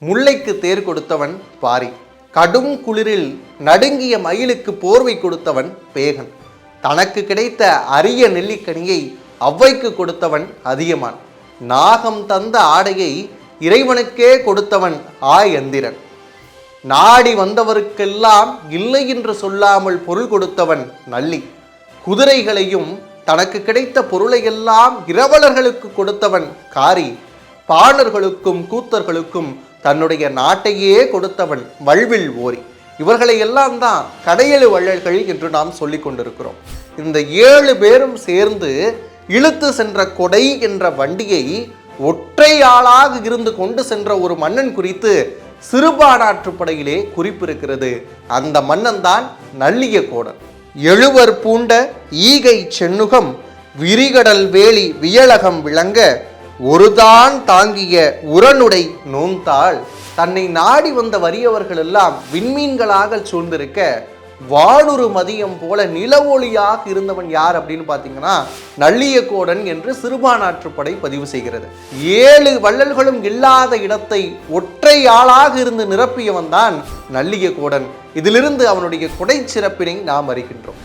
முல்லைக்கு தேர் கொடுத்தவன் பாரி. கடும் குளிரில் நடுங்கிய மயிலுக்கு போர்வை கொடுத்தவன் பேகன். தனக்கு கிடைத்த அரிய நெல்லிக்கனியை ஔவைக்கு கொடுத்தவன் அதியமான். நாகம் தந்த ஆடையை இறைவனுக்கே கொடுத்தவன் எந்திரன். நாடி வந்தவருக்கெல்லாம் இல்லை என்று சொல்லாமல் பொருள் கொடுத்தவன் நள்ளி. குதிரைகளையும் தனக்கு கிடைத்த பொருளையெல்லாம் இரவலர்களுக்கு கொடுத்தவன் காரி. பாணர்களுக்கும் கூத்தர்களுக்கும் தன்னுடைய நாட்டையே கொடுத்தவன் வல்வில் ஓரி. இவர்களை எல்லாம் தான் கடையெழு வள்ளல்கள் என்று நாம் சொல்லிக் கொண்டிருக்கிறோம். இந்த 7 பேரும் சேர்ந்து இழுத்து சென்ற கொடை என்ற வண்டியை ஒற்றை ஆளாக இருந்து கொண்டு சென்ற ஒரு மன்னன் குறித்து சிறுபானாற்றுப்படையிலே குறிப்பிருக்கிறது. அந்த மன்னன் தான் நல்லிய கோடன். எழுவர் பூண்ட ஈகை சென்னுகம் விரிகடல் வேலி வியலகம் விளங்க ஒருதான் தாங்கிய உரனுடை நோந்தாள். தன்னை நாடி வந்த வறியவர்கள் எல்லாம் விண்மீன்களாக சூழ்ந்திருக்க வானுரு மதியம் போல நில ஒளியாக இருந்தவன் யார் அப்படின்னு பார்த்தீங்கன்னா நல்லிய கோடன் என்று சிறுபானாற்றுப்படை பதிவு செய்கிறது. 7 வள்ளல்களும் இல்லாத இடத்தை ஒற்றை ஆளாக இருந்து நிரப்பியவன் தான் நல்லிய கோடன். இதிலிருந்து அவனுடைய கொடை சிறப்பினை நாம் அறிகின்றோம்.